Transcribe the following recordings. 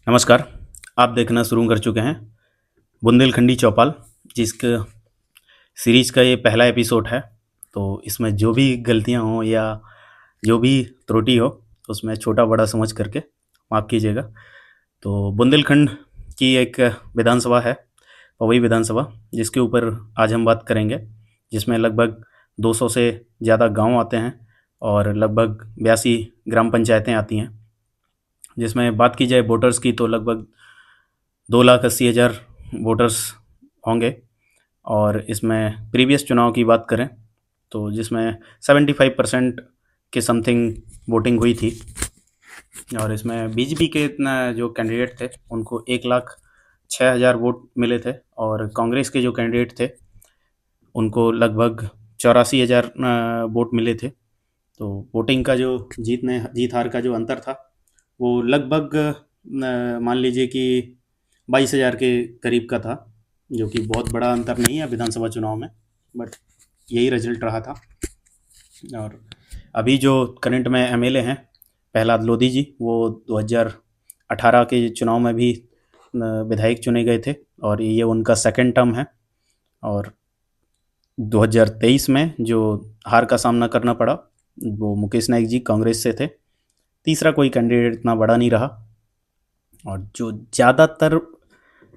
नमस्कार। आप देखना शुरू कर चुके हैं बुंदेलखंडी चौपाल, जिसका सीरीज का ये पहला एपिसोड है। तो इसमें जो भी गलतियां हों या जो भी त्रुटि हो, उसमें छोटा बड़ा समझ करके माफ़ कीजिएगा। तो बुंदेलखंड की एक विधानसभा है, पवई विधानसभा, जिसके ऊपर आज हम बात करेंगे, जिसमें लगभग 200 से ज़्यादा गांव आते हैं और लगभग 82 ग्राम पंचायतें आती हैं। जिसमें बात की जाए वोटर्स की तो लगभग 2,80,000 वोटर्स होंगे। और इसमें प्रीवियस चुनाव की बात करें तो जिसमें 75% के समथिंग वोटिंग हुई थी। और इसमें बीजेपी के इतना जो कैंडिडेट थे उनको 1,06,000 वोट मिले थे, और कांग्रेस के जो कैंडिडेट थे उनको लगभग 84,000 वोट मिले थे। तो वोटिंग का जो जीत हार का जो अंतर था वो लगभग मान लीजिए कि 22,000 के करीब का था, जो कि बहुत बड़ा अंतर नहीं है विधानसभा चुनाव में, बट यही रिजल्ट रहा था। और अभी जो करंट में एमएलए हैं प्रहलाद लोधी जी, वो 2018 के चुनाव में भी विधायक चुने गए थे और ये उनका सेकंड टर्म है। और 2023 में जो हार का सामना करना पड़ा वो मुकेश नाइक जी कांग्रेस से थे। तीसरा कोई कैंडिडेट इतना बड़ा नहीं रहा। और जो ज़्यादातर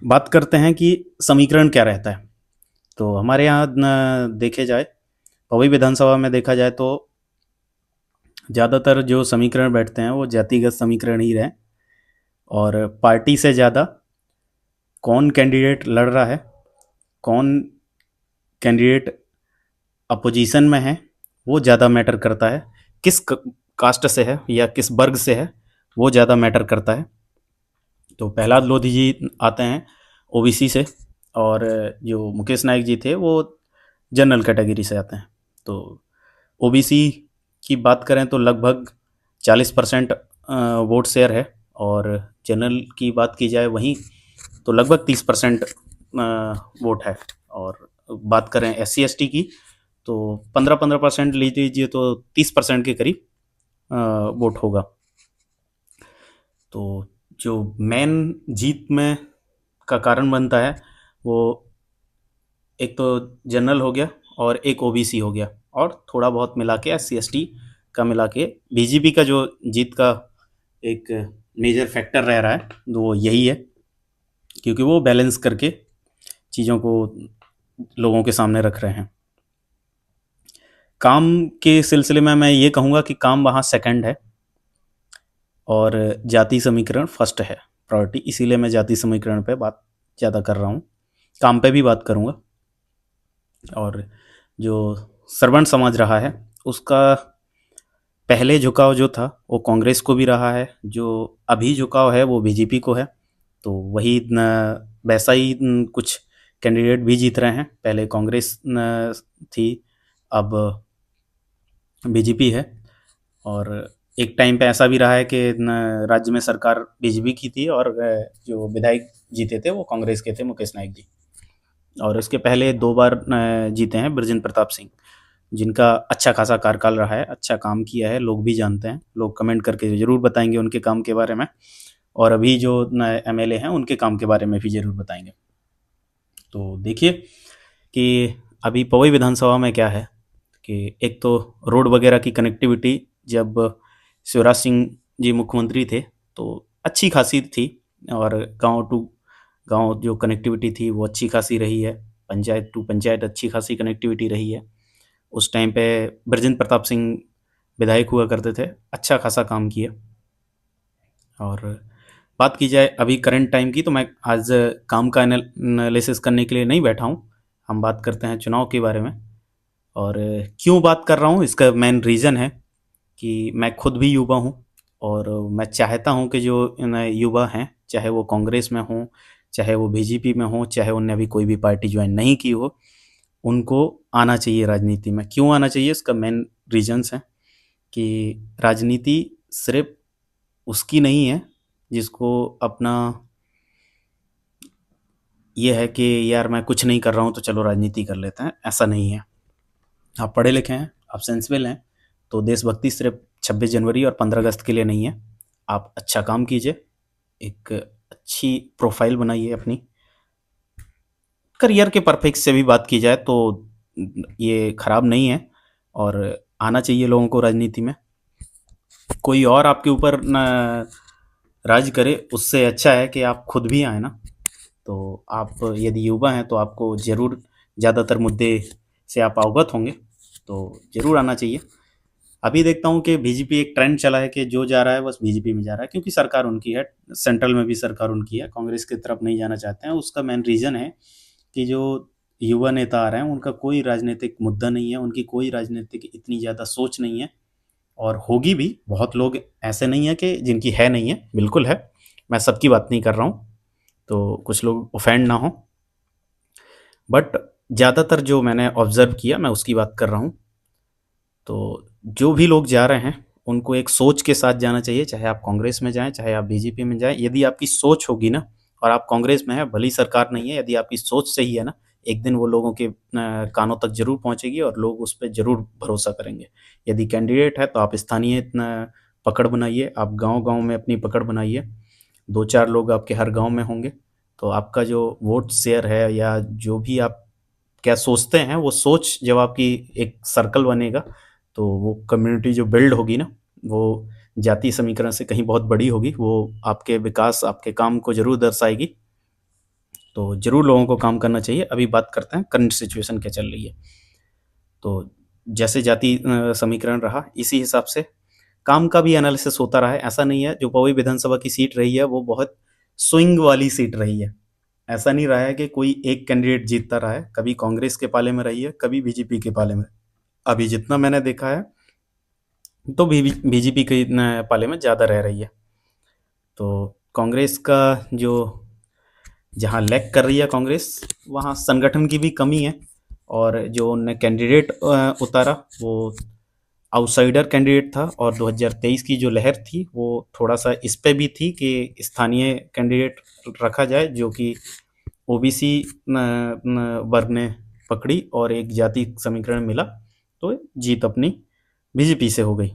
बात करते हैं कि समीकरण क्या रहता है, तो हमारे यहाँ देखे जाए, पवई विधानसभा में देखा जाए तो ज़्यादातर जो समीकरण बैठते हैं वो जातिगत समीकरण ही रहे। और पार्टी से ज़्यादा कौन कैंडिडेट लड़ रहा है, कौन कैंडिडेट अपोजिशन में है, वो ज़्यादा मैटर करता है। किस कास्ट से है या किस वर्ग से है, वो ज़्यादा मैटर करता है। तो प्रहलाद लोधी जी आते हैं ओबीसी से, और जो मुकेश नाइक जी थे वो जनरल कैटेगरी से आते हैं। तो ओबीसी की बात करें तो लगभग 40% वोट शेयर है, और जनरल की बात की जाए वहीं तो लगभग 30% वोट है। और बात करें SC ST की तो 15-15% ले लीजिए तो 30% के करीब वोट होगा। तो जो मेन जीत में का कारण बनता है वो एक तो जनरल हो गया और एक ओबीसी हो गया, और थोड़ा बहुत मिला के SC ST का मिला के बीजेपी का जो जीत का एक मेजर फैक्टर रह रहा है वो यही है, क्योंकि वो बैलेंस करके चीज़ों को लोगों के सामने रख रहे हैं। काम के सिलसिले में मैं ये कहूँगा कि काम वहाँ सेकंड है और जाति समीकरण फर्स्ट है प्रायोरिटी, इसीलिए मैं जाति समीकरण पे बात ज़्यादा कर रहा हूँ। काम पे भी बात करूँगा। और जो श्रवण समाज रहा है उसका पहले झुकाव जो था वो कांग्रेस को भी रहा है, जो अभी झुकाव है वो बीजेपी को है। तो वही वैसा ही कुछ कैंडिडेट भी जीत रहे हैं। पहले कांग्रेस थी, अब बीजेपी है। और एक टाइम पे ऐसा भी रहा है कि राज्य में सरकार बीजेपी की थी और जो विधायक जीते थे वो कांग्रेस के थे, मुकेश नाइक जी। और उसके पहले 2 बार जीते हैं बृजेंद्र प्रताप सिंह, जिनका अच्छा खासा कार्यकाल रहा है, अच्छा काम किया है, लोग भी जानते हैं। लोग कमेंट करके ज़रूर बताएंगे उनके काम के बारे में, और अभी जो एमएलए हैं उनके काम के बारे में भी ज़रूर बताएंगे। तो देखिए कि अभी पवई विधानसभा में क्या है कि एक तो रोड वगैरह की कनेक्टिविटी जब शिवराज सिंह जी मुख्यमंत्री थे तो अच्छी खासी थी, और गांव टू गांव जो कनेक्टिविटी थी वो अच्छी खासी रही है, पंचायत टू पंचायत अच्छी खासी कनेक्टिविटी रही है। उस टाइम पे बृजेंद्र प्रताप सिंह विधायक हुआ करते थे, अच्छा खासा काम किया। और बात की जाए अभी करंट टाइम की तो मैं आज काम का एनालिसिस करने के लिए नहीं बैठा हूँ। हम बात करते हैं चुनाव के बारे में। और क्यों बात कर रहा हूँ, इसका मेन रीज़न है कि मैं खुद भी युवा हूँ, और मैं चाहता हूँ कि जो युवा हैं, चाहे वो कांग्रेस में हों, चाहे वो बीजेपी में हों, चाहे उनने अभी कोई भी पार्टी ज्वाइन नहीं की हो, उनको आना चाहिए राजनीति में। क्यों आना चाहिए, इसका मेन रीजंस हैं कि राजनीति सिर्फ उसकी नहीं है जिसको अपना ये है कि यार मैं कुछ नहीं कर रहा हूँ तो चलो राजनीति कर लेते हैं, ऐसा नहीं है। आप पढ़े लिखे हैं, आप सेंसिबल हैं, तो देशभक्ति सिर्फ 26 जनवरी और 15 अगस्त के लिए नहीं है। आप अच्छा काम कीजिए, एक अच्छी प्रोफाइल बनाइए अपनी। करियर के परफेक्ट से भी बात की जाए तो ये खराब नहीं है, और आना चाहिए लोगों को राजनीति में। कोई और आपके ऊपर न राज करे उससे अच्छा है कि आप खुद भी आए ना। तो आप यदि युवा हैं तो आपको ज़रूर ज़्यादातर मुद्दे से आप अवगत होंगे, तो ज़रूर आना चाहिए। अभी देखता हूँ कि बीजेपी एक ट्रेंड चला है कि जो जा रहा है बस बीजेपी में जा रहा है, क्योंकि सरकार उनकी है, सेंट्रल में भी सरकार उनकी है, कांग्रेस की तरफ नहीं जाना चाहते हैं। उसका मेन रीज़न है कि जो युवा नेता आ रहे हैं उनका कोई राजनीतिक मुद्दा नहीं है, उनकी कोई राजनीतिक इतनी ज़्यादा सोच नहीं है, और होगी भी। बहुत लोग ऐसे नहीं है कि जिनकी है नहीं है, बिल्कुल है। मैं सबकी बात नहीं कर रहा हूँ, तो कुछ लोग ऑफेंड ना हो, बट ज़्यादातर जो मैंने ऑब्जर्व किया मैं उसकी बात कर रहा हूँ। तो जो भी लोग जा रहे हैं उनको एक सोच के साथ जाना चाहिए, चाहे आप कांग्रेस में जाएं चाहे आप बीजेपी में जाएं। यदि आपकी सोच होगी ना, और आप कांग्रेस में है भली सरकार नहीं है, यदि आपकी सोच सही है ना, एक दिन वो लोगों के कानों तक जरूर पहुंचेगी और लोग उस पर जरूर भरोसा करेंगे। यदि कैंडिडेट है तो आप स्थानीय पकड़ बनाइए, आप गांव गांव में अपनी पकड़ बनाइए, दो चार लोग आपके हर गांव में होंगे, तो आपका जो वोट शेयर है या जो भी आप क्या सोचते हैं वो सोच जब आपकी एक सर्कल बनेगा, तो वो कम्युनिटी जो बिल्ड होगी ना, वो जातीय समीकरण से कहीं बहुत बड़ी होगी, वो आपके विकास आपके काम को जरूर दर्शाएगी। तो जरूर लोगों को काम करना चाहिए। अभी बात करते हैं करंट सिचुएशन क्या चल रही है। तो जैसे जाति समीकरण रहा इसी हिसाब से काम का भी एनालिसिस होता रहा है। ऐसा नहीं है, जो पवई विधानसभा की सीट रही है वो बहुत स्विंग वाली सीट रही है। ऐसा नहीं रहा है कि कोई एक कैंडिडेट जीतता रहा है, कभी कांग्रेस के पाले में रही है, कभी बीजेपी के पाले में। अभी जितना मैंने देखा है तो बीजेपी के पाले में ज़्यादा रह रही है। तो कांग्रेस का जो जहाँ लैग कर रही है कांग्रेस, वहाँ संगठन की भी कमी है, और जो उनने कैंडिडेट उतारा वो आउटसाइडर कैंडिडेट था, और 2023 की जो लहर थी वो थोड़ा सा इस पे भी थी कि स्थानीय कैंडिडेट रखा जाए, जो कि ओबीसी वर्ग ने पकड़ी और एक जाति समीकरण मिला, तो जीत अपनी बीजेपी से हो गई,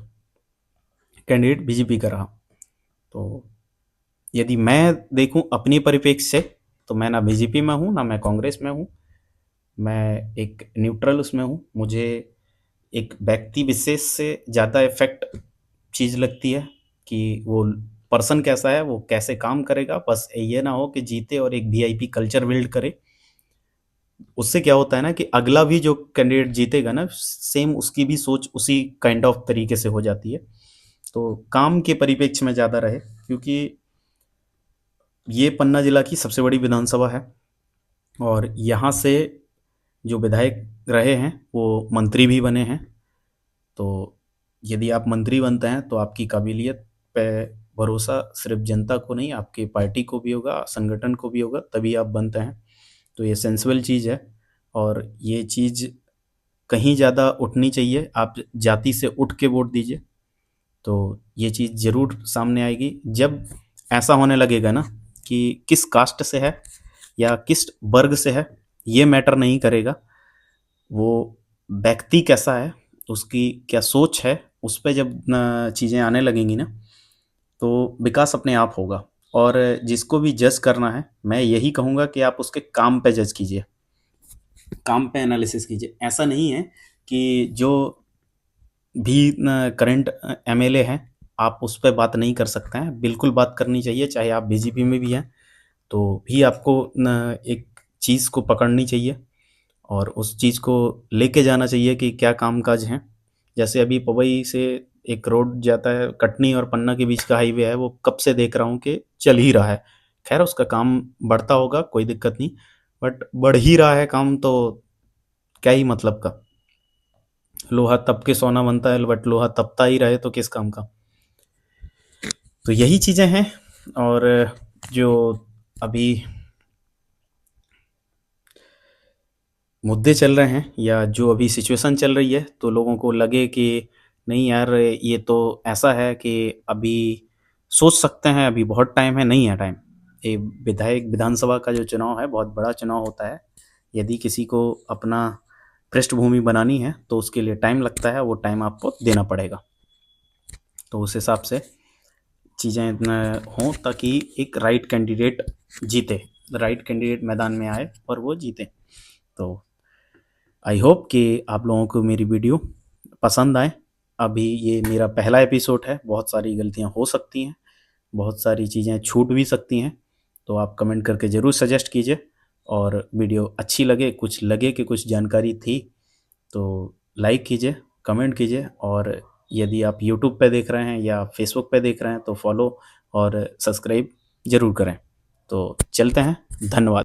कैंडिडेट बीजेपी का रहा। तो यदि मैं देखूं अपनी परिप्रेक्ष्य से, तो मैं ना बीजेपी में हूं ना मैं कांग्रेस में हूं, मैं एक न्यूट्रल उसमें हूं। मुझे एक व्यक्ति विशेष से ज़्यादा इफेक्ट चीज़ लगती है कि वो पर्सन कैसा है, वो कैसे काम करेगा। बस ये ना हो कि जीते और एक वीआईपी कल्चर बिल्ड करे। उससे क्या होता है ना कि अगला भी जो कैंडिडेट जीतेगा ना, सेम उसकी भी सोच उसी काइंड ऑफ तरीके से हो जाती है। तो काम के परिप्रेक्ष्य में ज़्यादा रहे, क्योंकि ये पन्ना जिला की सबसे बड़ी विधानसभा है, और यहाँ से जो विधायक रहे हैं वो मंत्री भी बने हैं। तो यदि आप मंत्री बनते हैं तो आपकी काबिलियत पे भरोसा सिर्फ जनता को नहीं, आपकी पार्टी को भी होगा, संगठन को भी होगा, तभी आप बनते हैं। तो ये सेंसिबल चीज़ है, और ये चीज़ कहीं ज़्यादा उठनी चाहिए। आप जाति से उठ के वोट दीजिए, तो ये चीज़ ज़रूर सामने आएगी। जब ऐसा होने लगेगा ना कि किस कास्ट से है या किस वर्ग से है, ये मैटर नहीं करेगा, वो व्यक्ति कैसा है, उसकी क्या सोच है, उस पे जब चीज़ें आने लगेंगी ना, तो विकास अपने आप होगा। और जिसको भी जज करना है, मैं यही कहूँगा कि आप उसके काम पे जज कीजिए, काम पे एनालिसिस कीजिए। ऐसा नहीं है कि जो भी करंट एमएलए हैं आप उस पर बात नहीं कर सकते हैं, बिल्कुल बात करनी चाहिए। चाहे आप बीजेपी में भी हैं तो भी आपको एक चीज़ को पकड़नी चाहिए और उस चीज़ को लेके जाना चाहिए कि क्या कामकाज हैं। जैसे अभी पवई से एक रोड जाता है, कटनी और पन्ना के बीच का हाईवे है, वो कब से देख रहा हूँ कि चल ही रहा है। खैर उसका काम बढ़ता होगा, कोई दिक्कत नहीं, बट बढ़ ही रहा है काम तो क्या ही मतलब का। लोहा तप के सोना बनता है, बट लोहा तपता ही रहे तो किस काम का। तो यही चीज़ें हैं। और जो अभी मुद्दे चल रहे हैं या जो अभी सिचुएशन चल रही है, तो लोगों को लगे कि नहीं यार ये तो ऐसा है कि अभी सोच सकते हैं, अभी बहुत टाइम है। नहीं है टाइम। ये विधायक विधानसभा का जो चुनाव है बहुत बड़ा चुनाव होता है। यदि किसी को अपना पृष्ठभूमि बनानी है तो उसके लिए टाइम लगता है, वो टाइम आपको देना पड़ेगा। तो उस हिसाब से चीज़ें हों ताकि एक राइट कैंडिडेट जीते, राइट कैंडिडेट मैदान में आए और वो जीते। तो आई होप कि आप लोगों को मेरी वीडियो पसंद आए। अभी ये मेरा पहला एपिसोड है, बहुत सारी गलतियाँ हो सकती हैं, बहुत सारी चीज़ें छूट भी सकती हैं, तो आप कमेंट करके ज़रूर सजेस्ट कीजिए। और वीडियो अच्छी लगे, कुछ लगे कि कुछ जानकारी थी, तो लाइक कीजिए, कमेंट कीजिए। और यदि आप यूट्यूब पे देख रहे हैं या फेसबुक पे देख रहे हैं तो फॉलो और सब्सक्राइब ज़रूर करें। तो चलते हैं, धन्यवाद।